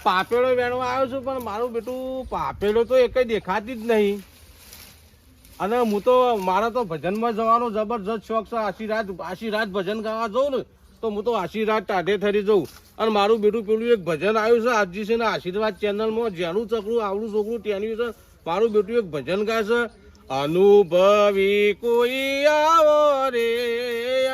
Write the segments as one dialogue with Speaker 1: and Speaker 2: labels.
Speaker 1: પાપેડો વેણવા આવ્યો છું, પણ મારું બેટું પાપેડો તો એક દેખાતી જ નહીં. અને હું તો મારા તો ભજનમાં જવાનો જબરજસ્ત શોખ છે. આશી રાત ભજન ગાવા જઉં ને તો હું તો આશી રાત ટાઢે થરી જઉં. અને મારું બેટું પેલું એક ભજન આવ્યું છે આજજી છે ને આશીર્વાદ ચેનલમાં, જેનું ચકડું આવડું છોકરું તેની છે. મારું બેટું એક ભજન ગાય છે, અનુભવી કોઈ આવો રે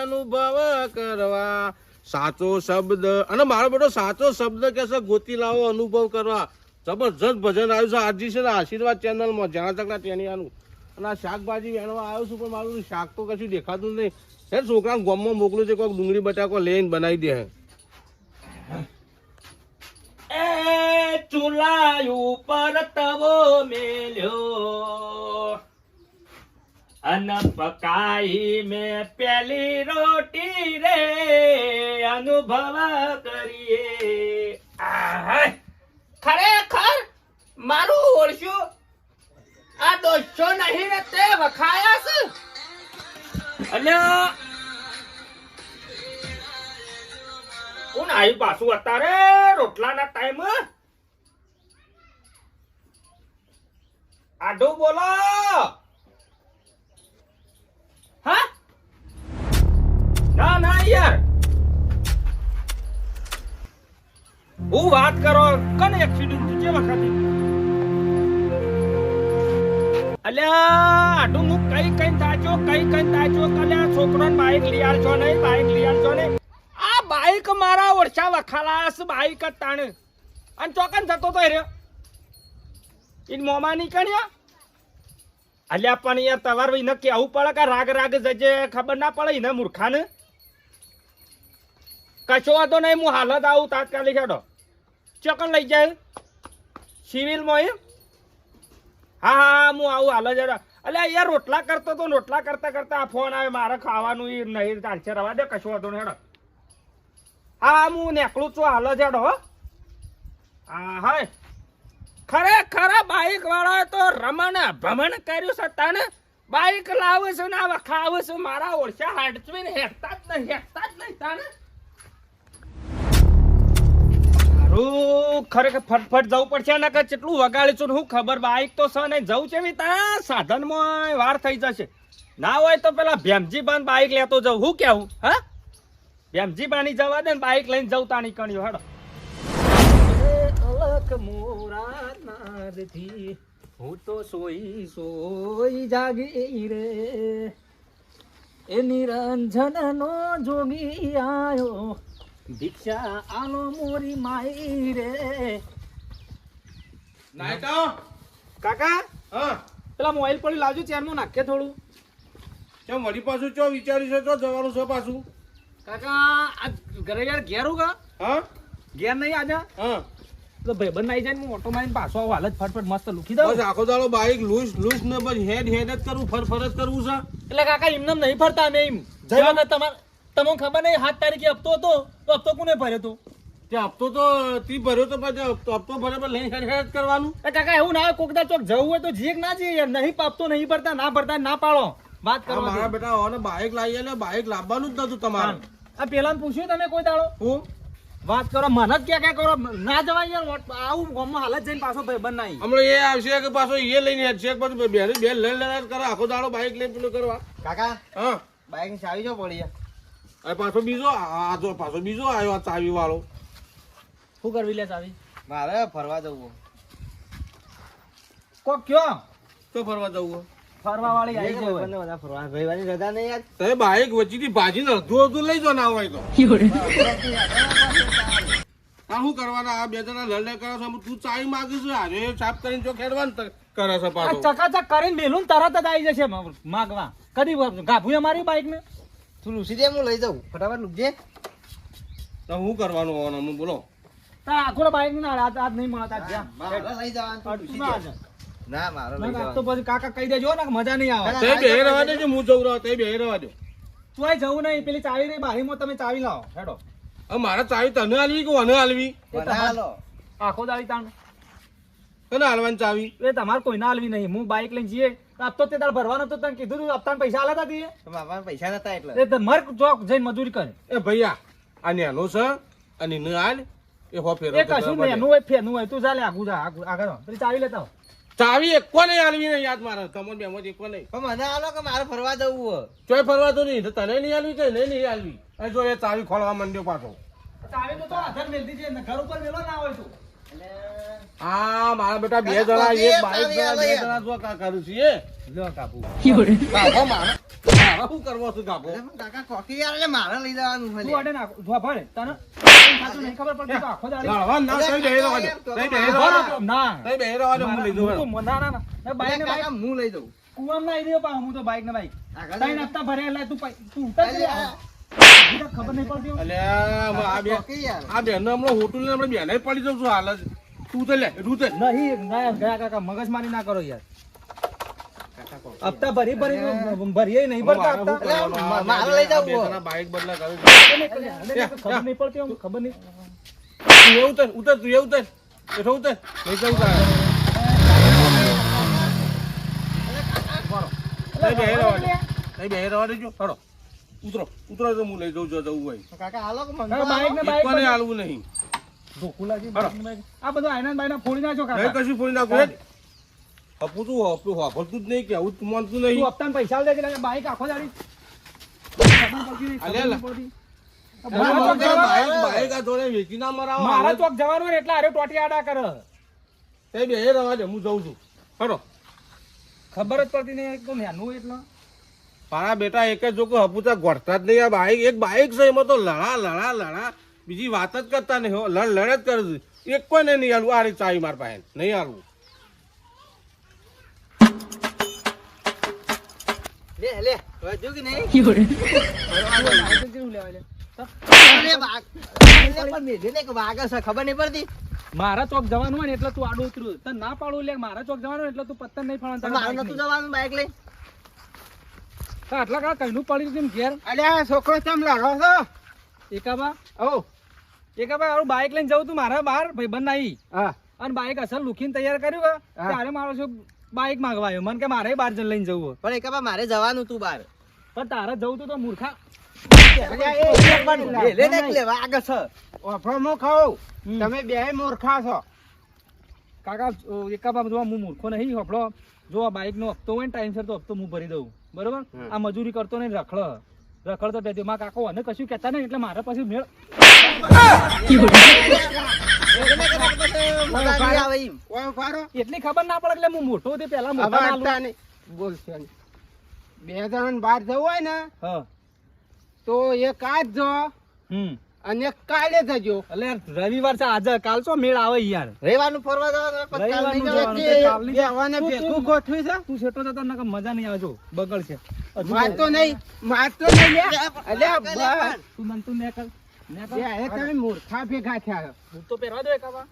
Speaker 1: અનુભવ કરવા સાચો શબ્દ. અને મારો બેટો સાચો શબ્દ કે છે ગોતી લાવો અનુભવ કરવા. જબરજસ્ત ભજન આવ્યું છે આજજી છે ને આશીર્વાદ ચેનલમાં, જ્યાં ચકડા તેની આનું. અને આ શાકભાજી વેણવા આવ્યો છું, પણ મારું શાક તો કશું દેખાતું જ નહીં. હે છોકરાને ગામમાં મોકલું છે, કોઈક ડુંગળી બટાકો લઈને બનાવી દે.
Speaker 2: એ ચૂલા ઉપર તવો મેલ્યો અન પકાઈ મેં પેલી રોટી રે અનુભવ કરીએ. ખરેખર મારું ઓળશું આ દોસ્તો નહીં ને તે વખાયા છે. અલ્યા કોણ આવ્યું પાછું અત્યારે રોટલાના ટાઈમ? આડો બોલો. હા ના ના યાર, હું વાત કરો કને એક્સિડન્ટ છે વખતે. અલ્યા આડું હું કઈ તાચો કલ્યા છોકરો બાઈક લઈ આવજો નહીં, બાઈક લઈ આવજો નહીં. આ બાઈક મારા ઓરછા વખાલાસ બાઈક જ તાણે અને ચોકન જતો તો રે ઈન મોમાં નીકળ્યા. અલ્યા પણ યાર તમારે એને કેવું પડે કે રાગ જજે, ખબર ના પડે એને મૂર્ખાને. કશો વાંધો નહીં, હું હાલત આવું તાત્કાલિક હેડો. ચોકન લઈ જાય સિવિલમાં એમ? હા હું આવું હાલ જ. અલ્યા યાર રોટલા કરતો તો રોટલા કરતા આ ફોન આવે મારે ખાવાનું એ નહીં ચાલશે, રવા દે કશો વાંધો નહીં હેડો. હા હું નીકળું છું હાલ જ હેડો. હા હા ખરેખર બાઈક વાળા તો રમણ ભમણ કર્યું છે તને. બાઈક લાવે છે ને વખાવે છે, મારા ઓળશા હાડચવીને હેઠતા જ નહીં તને. ખરેખર ફટફટ જવું પડશે ને કે કેટલું વગાડ્યું છું હું ખબર. બાઈક તો છે ને જવું છે તા સાધનમાં વાર થઈ જશે. ના હોય તો પેલા ભેમજીબાન બાઈક લેતો જવું. હું કેવું? હા ભેમજીબાની જવા દે ને બાઈક લઈને જવું તા નીકળ્યો હેડો. અલખ મોરા નાદથી હું તો સોઈ જાગી રે એ નિરંજન નો જોગી આયો ભિક્ષા આલો મોરી માઈ રે.
Speaker 1: નાયકા
Speaker 2: કાકા
Speaker 1: હા
Speaker 2: પેલા મોબાઈલ પડી લાવજો, ચેરમાં નાખે થોડું.
Speaker 1: કેમ વળી પાછું ચો વિચારી છે, ચો જવાનું છે પાછું?
Speaker 2: કાકા આ ઘરે યાર ઘેર હું કા?
Speaker 1: હા
Speaker 2: ઘેર નહીં આજે?
Speaker 1: હા
Speaker 2: તો ભાઈબંધ આવી જાય ને હું ઓટો મારીને પાછો આવું હાલત ફટફટ મસ્ત લુખી દઉં.
Speaker 1: બસ આખો દાડો બાઈક લૂસ ને બસ હેડ જ કરવું, ફર જ કરવું છે.
Speaker 2: એટલે કાકા એમને નહીં ફરતા અમે એમ જવા તમારે તમને ખબર નહીં 7 તારીખે હપ્તો હતો તો હપ્તો કોને ભર્યો હતો?
Speaker 1: તે હપ્તો તો તી ભર્યો તો પછી હપ્તો ભરે પણ લઈને હેડ જ કરવાનું.
Speaker 2: કાકા એવું ના હોય, કોક દા ચોક જવું હોય તો જીક ના જઈએ યાર. નહીં હપ્તો નહીં ભરતા, ના ભરતા ના પાડો. વાત કરો
Speaker 1: મારા બેટા હવે બાઈક લાવી એટલે બાઈક લાવવાનું જ નતું તમારે.
Speaker 2: આ પેલા પૂછ્યું તમે કોઈ દાડો?
Speaker 1: હું
Speaker 2: વાત કરો મને જ ક્યાં કરો ના જવાય યાર. આવું ગામમાં હાલત જઈને પાછો ભાઈબંધ નહીં.
Speaker 1: હમણાં એ આવશે કે પાછો એ લઈને હેડશે પછી બે લઈને કરે આખો દાડો બાઈક લઈને પેલું કરવા.
Speaker 3: કાકા
Speaker 1: હા
Speaker 3: બાઈક ની ચાવી જો પડી.
Speaker 1: અરે પાછો બીજો આવ્યો આ ચાવી વાળો.
Speaker 2: શું કરવી લે ચાવી?
Speaker 3: મારે ફરવા જવું.
Speaker 2: કોક કયો
Speaker 1: તો ફરવા જવું
Speaker 2: ફરવા વાળી આવી જાય
Speaker 3: બંને બધા ફરવા ભાઈવાની રજા નહીં યાર.
Speaker 1: તમે બાઈક વચ્ચેથી ભાજીને અડધું લઈ જાઓ ના હોય તો. આ શું કરવાના આ બે જણા લડે કરે છે? તું ચાવી માંગે છે, હારે સાફ કરીને જો ખેડવાનું કરે છે પાછો.
Speaker 2: ચકાચક કરીને મેલું તરત જ આવી જશે માગવા. કદી ગાભુએ મારી બાઈક ને
Speaker 3: તું લૂસી દે, હું લઈ જાઉં. ફટાફટ લૂકજે.
Speaker 1: તો શું કરવાનું હોવાનું હું બોલો?
Speaker 2: આખો બાઈક ને આજ નહીં મળતા જ્યાં
Speaker 3: મારે લઈ જવાનું, તું લૂસી દે. ના મારે લઈ
Speaker 2: તો
Speaker 3: જવાનું.
Speaker 2: પછી કાકા કહી દેજો ને મજા નહીં આવે.
Speaker 1: તે બે રહેવા દેજો, હું જઉં રહ્યો તે બે રહેવા દો.
Speaker 2: તું જવું નહીં, પેલી ચાવી રહી બારીમાં તમે ચાવી લાવો હેડો.
Speaker 1: હવે મારે ચાવી તને હાલવી કે મને હાલવી?
Speaker 3: બધા હાલો.
Speaker 2: આખો દાડી તાણ
Speaker 1: તને હાલવાની ચાવી?
Speaker 2: એ તમારે કોઈને હાલવી નહીં. હું બાઈક લઈને જઈએ હપ્તો તે દાડ ભરવાનો તો તને કીધું તું હપ્તાના પૈસા હાલતા હતી
Speaker 3: તો મારા પાસે પૈસા નતા એટલે.
Speaker 2: એ મર ચોક જઈને મજૂરી કરે.
Speaker 1: એ ભૈયા આ નેનો છે અને ન હાલ એ હો ફેરો
Speaker 2: એ કશું મેનું હોય ફેનું હોય તું ચાલે આગળ જા આગળ પેલી ચાવી લેતા આવ.
Speaker 1: ચાવી એકો નહીં આલવી ને યાદ મારે તમને બેમાં એકો નહીં.
Speaker 3: પણ મને આલો કે મારે ફરવા જવું હોય.
Speaker 1: ચોય ફરવા તો નહીં તો તને નહીં આલવી કે નહીં આલવી. એ જો એ ચાવી ખોલવા માંડ્યો પાછો.
Speaker 2: ચાવી તો હાથર મેલતી છે ઘર ઉપર મેલો ના હોય તું.
Speaker 1: આ મારા બેટા બે જણા એક બાઈક જણા બે જણા જો કા કરું છું એ લ્યો કાપુ કાપો મારા શું કરવો છું કાપો.
Speaker 3: અરે પણ કાકા કોકી યાર એટલે મારે લઈ જવાનું છે
Speaker 2: તું અડે ના જો ભરે તને સાચું નહીં ખબર પડતી તો આખો દાડી
Speaker 1: લડવા ના કઈ બેહી રહો કઈ બેહી રહો
Speaker 2: ના
Speaker 1: કઈ બેહી રહો હું લઈ દઉં.
Speaker 2: ના ના ના બાઈક ને
Speaker 3: કાકા
Speaker 2: બાઈક
Speaker 3: હું લઈ જઉં.
Speaker 2: કુવામ ના આવી પા હું તો બાઈક ને બાઈક
Speaker 3: આગળ
Speaker 2: તઈ નફતા ભરે એટલે તું ઉતર
Speaker 3: અરે
Speaker 2: લે. બીજા ખબર નહીં પડતી
Speaker 1: અલ્યા આ બે
Speaker 3: કોકી યાર.
Speaker 1: આ બેન હમણાં હોટલ ને આપણે બેને પડી જાઉં છું હાલ જ. તું તો લે તું તો
Speaker 2: નહીં ના ગયા કાકા મગજમારી ના કરો યાર. હપ્તા ભરી ભરીએ નહીં ભરતા હપ્તા.
Speaker 3: મારે લઈ જવું
Speaker 1: બે
Speaker 3: હોય.
Speaker 1: જણા બાઈક બદલા કરું
Speaker 2: ખબર નહીં પડતી આમ ખબર નહીં.
Speaker 1: તું એવું ઉતર ઉતર તું એવું ઉતર બેઠો ઉતર લઈ જાઉં તારે નહીં બેહી રહેવા દે નહીં બેહી રહેવા દેજો હળો ઉતરો ઉતરો તો હું લઈ જાઉં જો જવું હોય.
Speaker 3: કાકા હાલો કે મને
Speaker 2: કાકા બાઈક ને
Speaker 1: એકોને
Speaker 2: બાઈક
Speaker 1: હાલવું નહીં.
Speaker 2: ધોકું લાગી બાઈક ને બાઈક. આ બધું આયના ને બાયના ફોડી નાખો
Speaker 1: નહીં
Speaker 2: કાકા.
Speaker 1: કશું ફોડી નાખું હેડ. હપું તું વાપરતું જ નહીં કે આવું તું માનતું નહીં.
Speaker 2: તું હપ્તાને પૈસા લે કે બાઈક આખો દાડી ખબર પડતી નહીં, ખબર નહીં પડતી. મારા ચોક જવાનું-
Speaker 1: બાઈક આ જોડે વેચી ના મરાવો.
Speaker 2: મારા ચોક જવાનું હોય ને એટલે આરે ટોટી આડા કરે.
Speaker 1: તે બેહી રહેવા દે હું જઉં છું હળો.
Speaker 2: ખબર જ પડતી નહીં એકદમ નાનું એટલે.
Speaker 1: મારા બેટા એક જ જોકો હપુતા ગોઠતા જ નહીં. આ બાઈક એક બાઈક છે એમાં તો લડા બીજી વાત જ કરતા નહીં હો. લડ જ કરે છે. એક કોઈને નહીં હાલવું. આ રીતે ચાવી માર પાસે નહીં હાલવું.
Speaker 3: લે લે વધુ કે નહીં
Speaker 2: બાઈક કેવું લેવાય લે?
Speaker 3: અરે વાગ એટલે પણ મેલે ને કે વાગે છે ખબર નહીં પડતી.
Speaker 2: મારા ચોક જવાનું હોય ને એટલે તું આડું ઉતર્યું તને ના પાડું લે મારા ચોક જવાનું હોય એટલે તું પત્તર નહીં
Speaker 3: પણ
Speaker 2: ફાળવાનું
Speaker 3: મારે નતું જવાનું બાઈક લઈ.
Speaker 2: આટલા કા કઈનું પડી તેમ ઘેર
Speaker 3: અલ્યા છોકરો ચમ લડો છો?
Speaker 2: એકાબા
Speaker 3: ઓ
Speaker 2: એકાબા આવું બાઈક લઈને જવું તું મારા બહાર ભાઈબંધ આવી
Speaker 3: હા
Speaker 2: અને બાઈક અસલ લુખીને તૈયાર કર્યું હે.
Speaker 3: હા.
Speaker 2: ત્યારે મારો છો બાઈક માંગવા આવ્યો મને કે મારે બહાર જઈને લઈને જવું હોય.
Speaker 3: પણ એકાબા મારે જવાનું તું બાર.
Speaker 2: પણ તારે જવું તું તો મૂર્ખા
Speaker 3: મેલે ને એટલે વાગે છે.
Speaker 2: હમ.
Speaker 3: તમે બે મૂર્ખા છો.
Speaker 2: કાકા એકાબા જો હું મૂર્ખો નહીં હપડો જો આ બાઈક નો હપ્તો હોય ને ટાઈમસર તો હપ્તો હું ભરી દઉં બરોબર.
Speaker 3: હમ.
Speaker 2: આ મજૂરી કરતો નહીં રખડતો બે માં કાકો અને કશું કહેતા નહીં એટલે મારા પછી મેળ
Speaker 3: મજા નહીં આવે એમ.
Speaker 2: એટલી ખબર ના પડે એટલે હું મોટો તે પેલા મોટા આલું.
Speaker 4: બે જણ બહાર જવું હોય ને
Speaker 2: હા
Speaker 4: તો એક આજ જો
Speaker 2: હમ
Speaker 4: અને એક કાલે જજો.
Speaker 2: એટલે રવિવાર છે આજે કાલ તો મેળ આવે યાર.
Speaker 3: રહેવાનું ફરવા જવાનું પણ કાલ નહીં
Speaker 2: રવિવારનું
Speaker 3: જવાનું.
Speaker 2: જવાનું. કાલની-
Speaker 4: બેવાને
Speaker 2: તું-
Speaker 4: ભેગું
Speaker 2: તું-
Speaker 4: ગોઠવી છે.
Speaker 2: તું સેટો થતો નકર મજા નહીં આવે જો બગડ છે હજુ
Speaker 4: મારતો નહીં લ્યા. અલ્યા બસ.
Speaker 2: તું મન તું નેકળ નેકળ.
Speaker 4: બે હે તમે મૂર્ખા ભેગા થયા.
Speaker 2: હું તો પહેરવા દો એકાબા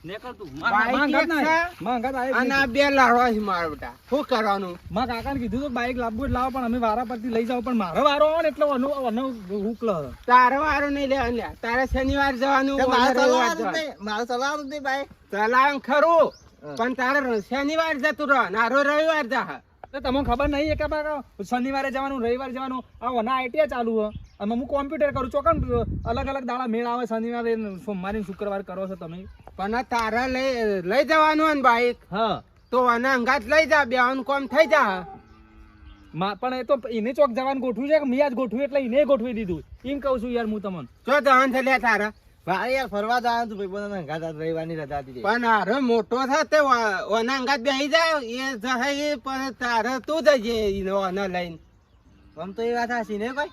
Speaker 2: નેકળ તું
Speaker 4: બાઈક એક છે અને આ બે લાડવા છે મારા બેટા. શું કરવાનું?
Speaker 2: માં કાકાને કીધું તો બાઈક લાવવું એટલે લાવો પણ અમે વારા પરથી લઈ જાવ પણ મારો વારો આવે ને એટલે હુકલ
Speaker 4: તારે વારું નહીં લેવાનું લ્યા. તારે શનિવાર જવાનું
Speaker 3: તે મારે
Speaker 4: રવિવાર
Speaker 3: ચલાવવાનું જ
Speaker 4: જવાનું.
Speaker 3: નહીં. મારે ચલાવવાનું જ નહીં બાઈક.
Speaker 4: ચલાવવાનું ખરું પણ તારે શનિવાર જતું રહો નારો રવિવાર જા.
Speaker 2: તો તમને ખબર નહીં એકાબા શનિવારે જવાનું રવિવારે જવાનું આ વના આઈટીઆઈ ચાલુ હોય અને હું કોમ્પ્યુટર કરું ચોકન અલગ અલગ દાડા મેળ આવે શનિવારે સોમવારે શુક્રવાર કરો છો તમે
Speaker 4: પણ તારે લઈ જવાનું હોય ને બાઈક
Speaker 2: હા
Speaker 4: તો આના અંગાત લઈ જા. બેવાનું કોમ થઈ જા.
Speaker 2: પણ એ તો એને ચોક જવાનું ગોઠવ્યું છે કે મેં આજ ગોઠવ્યું એટલે એને ગોઠવી દીધું એમ કહું છું યાર હું તમને
Speaker 4: જો જવાનું છે લ્યા તારે.
Speaker 3: મારે યાર ફરવા જવાનું હતું ભાઈબંધોને ઘાટ આજ રવિવારની રજા હતી.
Speaker 4: પણ હારો મોટો થાય તે ઓના અંગાત બેસી જાય એ જશે એ પણ તારે તું જજે ઈનો ઓને લઈને.
Speaker 3: આમ તો એ વાત હાચી ને ભાઈ.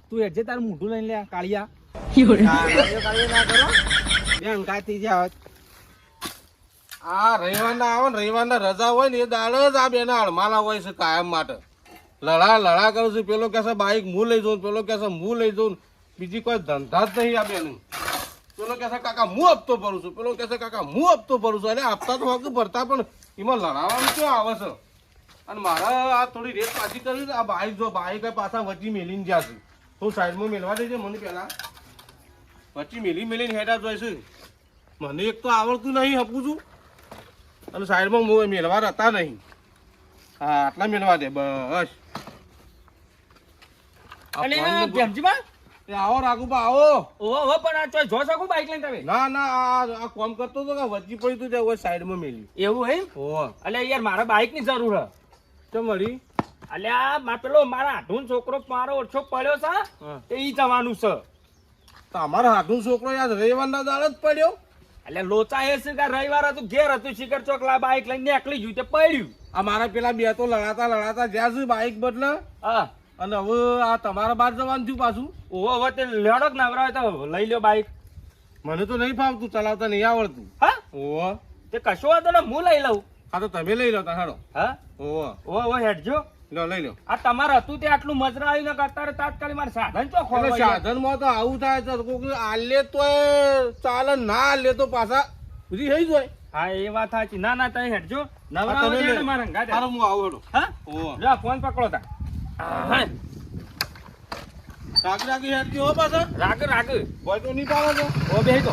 Speaker 2: તું હેડજે તારું મોઢું લઈને લે કાળિયા
Speaker 3: કાર્ય ના કરો.
Speaker 4: બે અંગાથી જાવ.
Speaker 1: આ રવિવારના આવે ને રવિવારના રજા હોય ને એ દાડે જ આ બેના હળમાલા હોય છે કાયમ માટે. લડા કરું છું. પેલો કહેશે બાઈક હું લઈ જાઉં, પેલો કહેશે હું લઈ જાઉં. બીજી કોઈ ધંધા જ નહીં આ બેન. પેલો કહેશે કાકા હું હપ્તો ભરું છું, પેલો કહેશે કાકા હું હપ્તો ભરું છું. એટલે હપ્તા તો હક ભરતા પણ એમાં લડાવાનું કેવું આવે છે. અને મારા આ થોડી રેત પાછી કરી આ બાઈક જો બાઈક પાછા વચ્ચી મેલીને જ્યાં છે તો સાઈડમાં મેળવા દેજે મને પેલા વચ્ચી મેલીને હેડા જોઈ છે. મને એક તો આવડતું નહીં હપું છું અને સાઈડમાં મેળવા રહેતા નહીં. હા આટલા મેળવા દે બસ. આ
Speaker 2: અને
Speaker 1: ફોનનું
Speaker 2: ભેમજીબા
Speaker 1: એ આવો રાઘુબા આવો.
Speaker 2: ઓહો પણ આ ચોય જો શકું બાઈક લઈને તમે
Speaker 1: ના ના આ કોમ કરતો હતો કે વચ્ચે પડ્યું તું ત્યાં સાઈડમાં મેલ્યું.
Speaker 2: એવું હે
Speaker 1: ઓહો
Speaker 2: અલ્યા યાર મારા બાઈક ની જરૂર હે
Speaker 1: તો મળી.
Speaker 2: અલ્યા પેલો મારા હાથું છોકરો મારો ઓછો પડ્યો છે
Speaker 1: હા.
Speaker 2: તે ઈ જવાનું છે
Speaker 1: તમારા હાથનો છોકરો યાર રવિવારના દાડે જ પડ્યો.
Speaker 2: અલ્યા લોચા એ છે કે રવિવાર હતું ઘેર હતું શિખર ચોકલા બાઈક લઈને નીકળી ગયું તે પડ્યું
Speaker 1: આ મારા પેલા બે તો લડાતા જ્યાં છે બાઈક બદલે
Speaker 2: હા
Speaker 1: અને હવે આ તમારા બહાર જવાનું થયું પાછું.
Speaker 2: ઓહો હવે તે લેડો કે નવરાવે તો લઈ લ્યો બાઈક
Speaker 1: મને તો નહીં ફાવતું ચલાવતા નહીં આવડતું.
Speaker 2: હા
Speaker 1: ઓહો
Speaker 2: તે કશો વાંધો ને હું લઈ લઉં
Speaker 1: આ તો તમે લઈ લો તા હેડો.
Speaker 2: હા
Speaker 1: ઓહો
Speaker 2: ઓહો હેડજો
Speaker 1: લો લઈ લો.
Speaker 2: આ તમારે હતું તે આટલું મજરા આવ્યું ને કે અત્યારે તાત્કાલિક મારે સાધન ચો
Speaker 1: એટલે
Speaker 2: ખોરવાય
Speaker 1: સાધનમાં તો આવું થાય છે કોક આલે તો ચાલે ના આલે તો પાછા બધી થઈ જાય.
Speaker 2: હા એ વાત સાચી ના ના તઈ હેડજો
Speaker 1: આ
Speaker 2: નવરાવો
Speaker 1: તમે
Speaker 2: છે ને
Speaker 1: લે.
Speaker 2: મારા ગાડે
Speaker 1: હાલો હું આવું હેડો.
Speaker 2: હા
Speaker 1: ઓહો
Speaker 2: જા ફોન પકડો તા હા
Speaker 1: રાગી હેડતી હો પાછા
Speaker 2: રાગ રાગ
Speaker 1: કોઈ તો નહીં પાડો છો.
Speaker 2: ઓ બેહી તો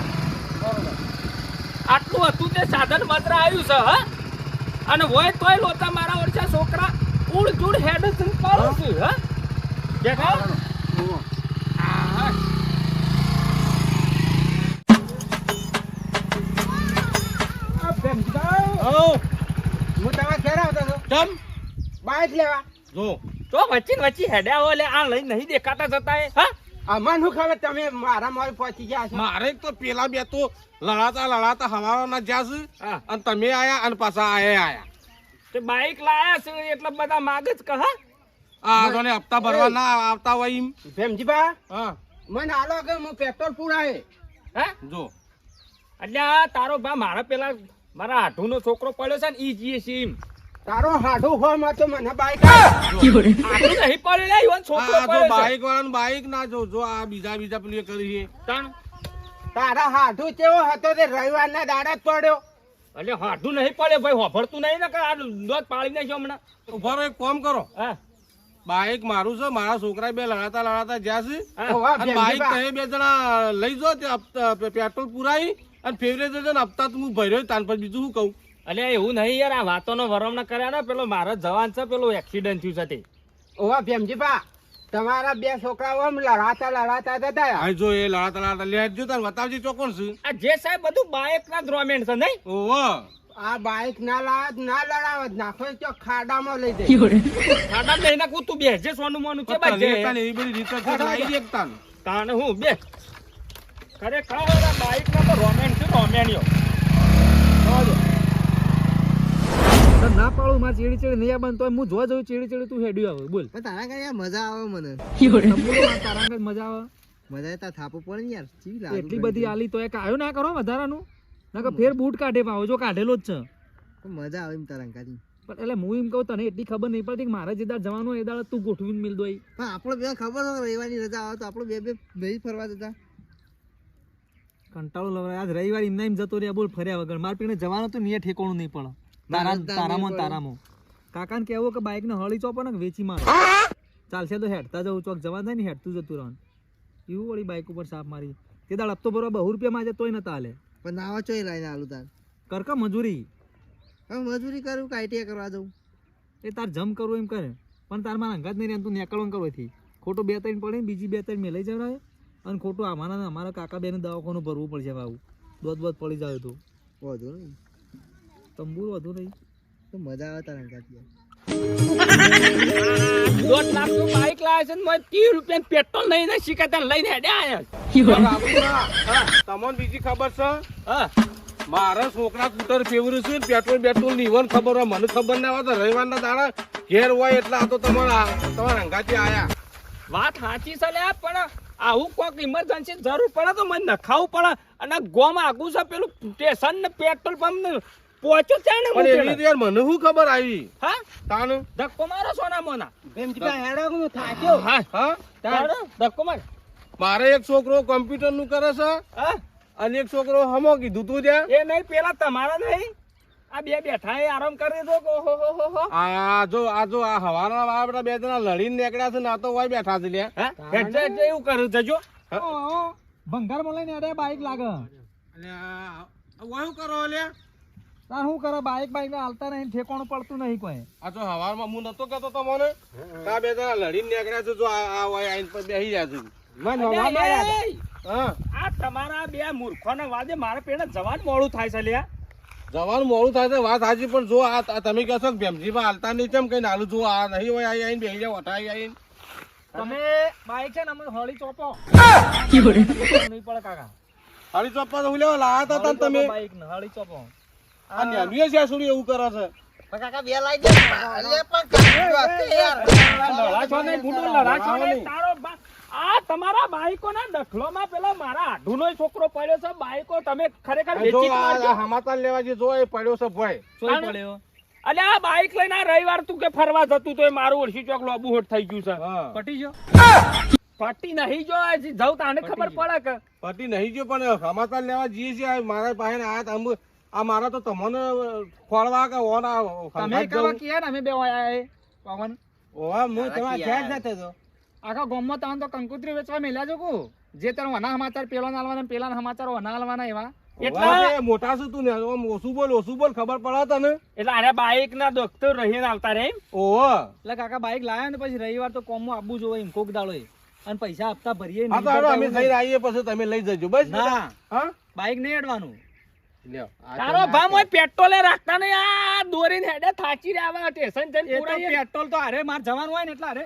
Speaker 2: આટલું હતું તે સાધન માત્ર આવ્યું છે હા અને હોય તોય લોતા મારા ઓરછા છોકરા ઉડ જુડ હેડ છે પાડો છે હા દેખા
Speaker 1: હો
Speaker 4: હું તમારા ઘેર આવતો હતો
Speaker 1: ચમ
Speaker 4: બાઈક લેવા.
Speaker 1: જો
Speaker 2: તો વચ્ચે વચ્ચે હેડ્યા હોય લે આ લઈ નહીં દેખાતા જતા એ હા
Speaker 4: અમને શું ખબર તમે મારા મોય પહોંચી ગયા છો.
Speaker 1: મારે તો પેલા બે તો લડાતા હવાના જ્યાં છે
Speaker 2: હા
Speaker 1: અને તમે આયા અને પાછા આયા
Speaker 2: તે બાઈક લાયા છે એટલે બધા માગ જ કહા
Speaker 1: આ જોને હપ્તા ભરવા ના આવતા હોય એમ.
Speaker 4: ભેમજીભા
Speaker 1: હા
Speaker 4: મને હાલો કે હું પેટ્રોલ પુરાય.
Speaker 2: હા
Speaker 1: જો
Speaker 2: એટલે આ તારો બા મારા પેલા મારા હાથુનો છોકરો પડ્યો છે ને ઈ જીએ છે એમ
Speaker 4: તારો હાડું હોમાં તો મને બાઈક
Speaker 2: હાથું નહીં પડ્યો લે ઈવન છોકરો
Speaker 1: આ જો
Speaker 2: પડ્યો છે
Speaker 1: બાઈક વાળાનું બાઈક ના જો આ બીજા પેલી કરી છે.
Speaker 2: તાણ
Speaker 4: તારા હાડું કેવો હતો તે રવિવારના દાડા જ પડ્યો.
Speaker 2: એટલે હાથું નહીં પડે ભાઈ હોભળતું નહીં ને કે આ દોત પાડી નાખ્યો હમણાં
Speaker 1: ઉભા રહો એક કામ કરો
Speaker 2: હા
Speaker 1: બાઈક મારું છે મારા છોકરા બે લડાતા જ્યાં છે
Speaker 2: હા.
Speaker 4: ઓવા
Speaker 1: અને બાઈક
Speaker 4: ભેમજીભા.
Speaker 1: તમે બે જણા લઈ જાઓ તે પેટ્રોલ પુરાઈ અને ફેવરેજ જજો ને હપ્તા તો હું ભર્યો તાન પર બીજું શું કહું.
Speaker 2: એટલે એવું નહીં યાર આ વાતોનો વરમણા કર્યા ને પેલો મારો જવાન છે પેલો એક્સિડન્ટ થયું છે તે
Speaker 4: ઓવા ભેમજીભા તમારા બે છોકરાઓ આમ લડાતા જતા.
Speaker 1: આ જો એ લડાતા લેજો તાન બતાવજે ચોકોણ છે.
Speaker 2: આ જે સાહેબ બધું બાઇક ના જ રોમેન્ટ છે નહીં
Speaker 1: ઓહો
Speaker 4: આ બાઈક ના લડાવત નાખો તો ખાડામાં લઈ દે.
Speaker 2: ખાડા નહીં નાખું તું બેસજે સોનું મોનું કે
Speaker 1: તને
Speaker 2: બાજે
Speaker 1: તાન એવી બધી રીતે છે લાવી દે એક તાન.
Speaker 2: તાને હું બે ખરેખર બાઇક ના તો રોમેન્ટ છે રોમેન્યો
Speaker 5: ના પાડું મારે ચીડી ચીડી નહીં આવવાનું તો હું જોવા જઉં ચીડી તું હેડ્યું આવે બોલ
Speaker 3: પણ તારા કઈ મજા આવે મને
Speaker 5: તારા આગળ મજા આવે
Speaker 3: મજા તા થાપો પડે ને યાર ચી લાગે
Speaker 5: એટલી બધી આલી તો એક આવ્યો ના કરો વધારાનું ના કે ફેર બૂટ કાઢે પાવો જો કાઢેલો જ છે
Speaker 3: મજા આવે એમ તારા અંકાજી
Speaker 5: પણ એટલે હું એમ કહું તને એટલી ખબર નહીં પડતી કે મારે જે દાડ જવાનું એ દાડ તું ગોઠવીને મિલ દો
Speaker 3: પણ આપણો બે ખબર હોય રવિવારની રજા આવે તો આપણો બે નહીં ફરવા જતા
Speaker 5: કંટાળો લવરાય આજ રવિવાર એમના એમ જતો રહ્યા બોલ ફર્યા વગર માર પીને જવાનું તો નહીં ઠેકોણું નહીં પડે તારામાં કાકાને કહેવું કે બાઈક ને હળી ચોપો ને વેચી મારો ચાલશે તો હેડતા જવું ચોક જવા થાય ને હેડતું જતું રહેવાનું એવું વળી બાઈક ઉપર સાપ મારી તે દાડ હપ્તો ભરવા 200 રૂપિયા માં તોય નતા હાલે
Speaker 3: પણ નાવા ચોઈ લાઈને આલું તાર
Speaker 5: કરકા મજૂરી
Speaker 3: હવે મજૂરી કરું કે આઈટીઆઈ કરવા જવું
Speaker 5: એ તાર જમ કરવું એમ કરે પણ તાર મારા અંગાત નહીં રહે તું નેકળવાનું કરો એથી ખોટું 2-3 પડે ને બીજી 2-3 મેલાઈ જવાય અને ખોટું અમારા કાકા બેને દવાખાનું ભરવું પડશે ભાવ દોધ પડી જાય તો
Speaker 3: વધુ નહીં
Speaker 5: તંબુર વધુ નહીં
Speaker 3: તો મજા આવે તારા અંકાજી
Speaker 2: 2 લાખ નું બાઇક લાવે છે ને મને 30 રૂપિયા પેટ્રોલ નહીં ને શીખતા લઈને હેડ્યા
Speaker 1: તમને બીજી ખબર છે
Speaker 2: હા
Speaker 1: મારા છોકરા સ્કૂટર ફેવરું છે પેટ્રોલ ની ઈવન ખબર હોય મને ખબર ના હોય તો રવિવારના દાડા ઘેર હોય એટલે આ તો તમારા અંગાથી આયા.
Speaker 2: વાત સાચી છે લે પણ આવું કોઈક ઇમરજન્સી જરૂર પડે તો મને નખાવું પડે અને ગોમાં આગું છે પેલું સ્ટેશન ને પેટ્રોલ પંપ ને પહોંચ્યો ત્યાં ને
Speaker 1: પણ એવી રીતે યાર મને શું ખબર આવી
Speaker 2: હા
Speaker 1: તાન
Speaker 2: ધક્કો મારો સોના મોના
Speaker 4: ભેમજીભા હેડો હું થાક્યો.
Speaker 2: હા
Speaker 1: હા
Speaker 2: તારે ધક્કો માર
Speaker 1: મારે એક છોકરો કોમ્પ્યુટર નું કરે છે
Speaker 2: હા
Speaker 1: અને એક છોકરો હમો કીધું તું ત્યાં
Speaker 2: એ નહીં પેલા તમારા નહીં આ બે બેઠા એ આરામ કરી દો ઓહો હો હો હો
Speaker 1: આ હવાના મારા બેટા બે જણા લડીને નીકળ્યા છે ને આ તો હોય બેઠા છે લ્યા.
Speaker 2: હા હેડજે એવું કરું જજો
Speaker 5: ભંગારમાં લઈને અડે બાઈક લાગે
Speaker 1: અને આ શું કરો લ્યા
Speaker 5: તાર શું કરે બાઈક ને હાલતા નહીં ઠેકોણું પડતું નહીં કોઈ
Speaker 1: આ જો હવારમાં હું નતો કહેતો તમને આ બે જણા લડીને નીકળ્યા છે જો આ હોય આઈને પર બેસી ગયા છે
Speaker 4: મને
Speaker 2: અલ્યા,
Speaker 4: હવા માર્યા
Speaker 2: એ,
Speaker 1: હા
Speaker 2: આ તમારા બે મૂર્ખોના વાદે મારે પેલા જવાન મોડું થાય છે લ્યા.
Speaker 1: જવાનું મોડું થાય છે વાત સાચી, પણ જો આ તમે કહેશો કે ભેમજીમાં હાલતા નહીં કેમ કઈ નાલું જો આ નહીં હોય આવીને બેસી જાવ વટાઈ આવીને
Speaker 5: તમે બાઈક છે ને અમે હોળી ચોપો નહીં પડે કાકા
Speaker 1: હાલી ચોપ્પા તો હું લેવા લાયા હતા તમે
Speaker 5: બાઈક ને હોળી ચોપો
Speaker 1: આ નેનુએ જ્યાં એવું કરે છે
Speaker 3: પણ કાકા બે લાઈ દે અલે પણ કાકા હશે યાર
Speaker 2: લડાશો નહીં, બુડો લડાશો નહીં. તારો આ તમારા બાઈકોના ડખલોમાં પેલા મારા આઢુનો છોકરો પડ્યો છે. બાઈકો તમે ખરેખર
Speaker 1: જો
Speaker 2: વેચી જ
Speaker 1: આ
Speaker 2: મારજો.
Speaker 1: સમાચાર લેવા જે જો એ પડ્યો છે ભય
Speaker 5: ચોઈ પડ્યો
Speaker 2: અલે આ બાઈક લઈને આ રવિવાર તું કે ફરવા જતું તો એ મારું ઓળખી ચોક લોબુ હોટ થઈ ગયું છે.
Speaker 1: હા
Speaker 5: પટી ગયો
Speaker 2: પટ્ટી નહીં જો જવું તાને ખબર પડે કે
Speaker 1: પતિ નહીં ગયો પણ સમાચાર લેવા જઈએ છીએ મારા પાસે આયા તા આ મારા તો તમને ખોળવા કે ઓના
Speaker 5: તમે કરવા કે ને અમે બે આયા એ પવન
Speaker 4: ઓવા હું તમારા ઘેર જતો હતો
Speaker 5: આખા ગામમાં તમે તો કંકુતરી વેચવા મેલ્યા છો કો જે તારા વના સમાચાર પેલા નાલવાના પેલા સમાચાર વના હાલવાના એવા
Speaker 2: એટલા
Speaker 1: મોટા છું તું ને આમ ઓછું બોલ ખબર પડે તને
Speaker 2: એટલે આને બાઈક ના દોસ્તો રહીને આવતા રે એમ.
Speaker 1: ઓહો
Speaker 5: એટલે કાકા બાઈક લાયા ને પછી રવિવાર તો કોમમાં આવવું જોઈએ એમ કોક દાડો અને પૈસા આપતા ભરીએ
Speaker 1: હા તો હાલો અમે જઈને આવીએ પછી તમે લઈ જજો બસ
Speaker 5: ના
Speaker 1: હા
Speaker 5: બાઈક નહીં અડવાનું
Speaker 1: લ્યો
Speaker 2: તારો ભામ હોય પેટ્રોલે રાખતા નહીં. આ દોરીને હેડે થાચી રહ્યા સ્ટેશન જઈને
Speaker 5: એ તો
Speaker 2: પુરાઈએ.
Speaker 5: પેટ્રોલ તો અરે માર જવાનું હોય ને એટલે અરે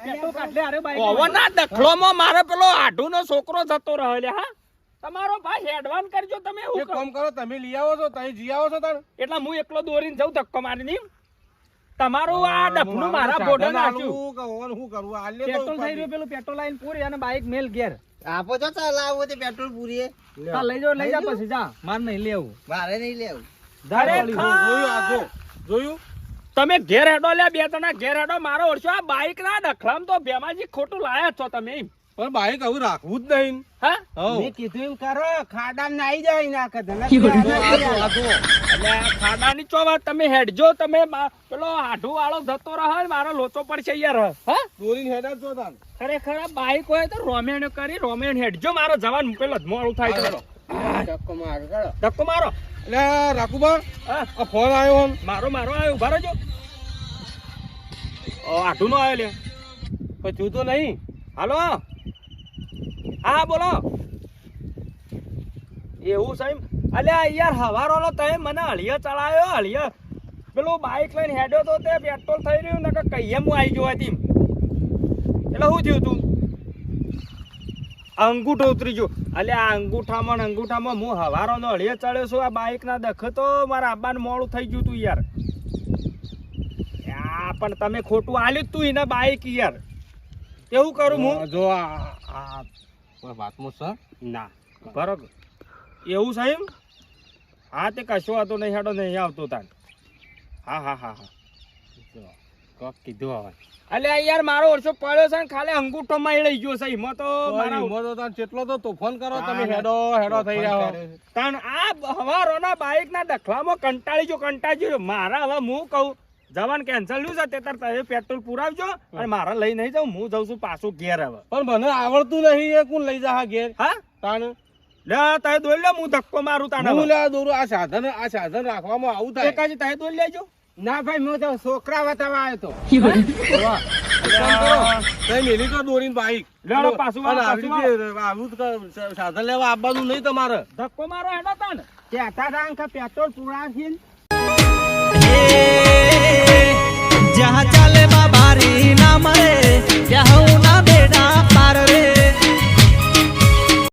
Speaker 5: પેટ્રોલ કાઢલે અરે બાઈક
Speaker 2: ઓવરના દખલોમાં મારે પેલો આઢુનો છોકરો જતો રહ્યો લે. હા તમારો ભાઈ હેડવાન કરજો તમે
Speaker 1: એક
Speaker 2: એવું કરો.
Speaker 1: કામ કરો તમે લઈ આવો છો તમે જી આવો છો તાર
Speaker 2: એટલે હું એકલો દોરીને જઉં ધક્કો મારીને એમ? તમારું આ ડફનું મારા ફોટો નાખ્યું.
Speaker 1: શું કરવું આ લે
Speaker 5: પેટ્રોલ થઈ રહ્યું પેલું પેટ્રોલ લાઈન પૂરી અને બાઈક મેલ ઘેર
Speaker 3: આપો તો ચલાવો તે પેટ્રોલ પૂરીએ
Speaker 5: ચાલ લઈ જા પછી જા માર નહીં લેવું
Speaker 3: મારે નહીં લેવું
Speaker 1: જોયું આ જો જોયું
Speaker 2: તમે ઘેર હેડો લે બે જણા ઘેર હેડો. મારો ઓળશો આ બાઈક ના દખલામ તો ભેમાજી ખોટું લાયા છો તમે એમ.
Speaker 1: પણ બાઈક હવે રાખવું જ નહીં
Speaker 2: હા
Speaker 1: હવ
Speaker 4: મેં કીધું એમ કરો ખાડામાં નાઈ જાય ના કદે
Speaker 2: એટલે આ ખાડાની ચો વાત તમે હેડજો. તમે પેલો આઢુ વાળો જતો રહે ને મારો લોચો પડશે યાર. હા
Speaker 1: દોરીને હેડા જો તાર
Speaker 2: ખરેખર આ બાઈક હોય તો રોમેણ કરી રોમેણ હેડજો. મારો જવાન પેલો જ મોડું થાય તો
Speaker 4: ધક્કો મારો કરો
Speaker 2: ધક્કો મારો.
Speaker 1: એટલે રાખુબા
Speaker 2: હા
Speaker 1: આ ફોન આવ્યો હમ
Speaker 2: મારો આવ્યો ઉભા રહેજો. આઢુ નો આવ્યો લે.
Speaker 1: પણ જોતો નહીં
Speaker 2: હાલો હા બોલો. એવું સાહેબ અલ્યા યાર હવારોનો તમે મને હળિયો ચડાયો હળિયો પેલું બાઈક લઈને હેડ્યો તો તે પેટ્રોલ થઈ રહ્યું ને કહીએ હું આવી ગયો હતી એટલે શું થયું તું અંગૂઠો ઉતરી ગયો. અલ્યા આ અંગૂઠામાં હું હવારોનો હળિયો ચડ્યો છું. આ બાઈક ના દખ તો મારા આબાને મોડું થઈ ગયું તું યાર. પણ તમે ખોટું આલ્યું જ તું એને બાઈક યાર. એવું કરું હું
Speaker 1: જો આ વાતમાં સર
Speaker 2: ના બરોબર એવું સાહેબ. હા તે કશો હતો નહીં હેડો નહીં આવતો તાન. હા
Speaker 1: કોક કીધું હવે
Speaker 2: અલ્યા યાર મારો ઓરસો પડ્યો છે ને ખાલી અંગૂઠો માં લઈ ગયો છે એમાં તો મારા
Speaker 1: મારો તાર કેટલો તો તોફાન કરો તમે હેડો થઈ રહ્યા
Speaker 2: તાન આ હવારોના બાઈક ના દખલામાં કંટાળી ગયો. મારા હવે હું કહું જવાન કેન્સલ થયું છે તે તાર તમે પેટ્રોલ પુરાવજો અને મારા લઈ નહીં જાઉં. હું જઉં છું પાછું ઘેર હવે.
Speaker 1: પણ મને આવડતું નહીં એ કોણ લઈ જા ઘેર
Speaker 2: હા
Speaker 1: તાણ
Speaker 2: લે તારે દોડ લે હું ધક્કો મારું તાને
Speaker 1: હું
Speaker 2: હવે.
Speaker 1: લે દોરું આ સાધન રાખવામાં આવું થાય
Speaker 2: એકાજી તારે દોડ લેજો.
Speaker 4: ના ભાઈ હું તો છોકરા બતાવવા આવ્યો તો
Speaker 1: તમે મેલી તો દોરીને બાઈક
Speaker 2: લેડો પાછું
Speaker 1: અને
Speaker 2: પાછું
Speaker 1: આવી રીતે આવું સાધન લેવા આવવાનું નહીં તમારે
Speaker 2: ધક્કો મારો હેડો તાન.
Speaker 4: કહેતા હતા કે પેટ્રોલ પુરાવશે ને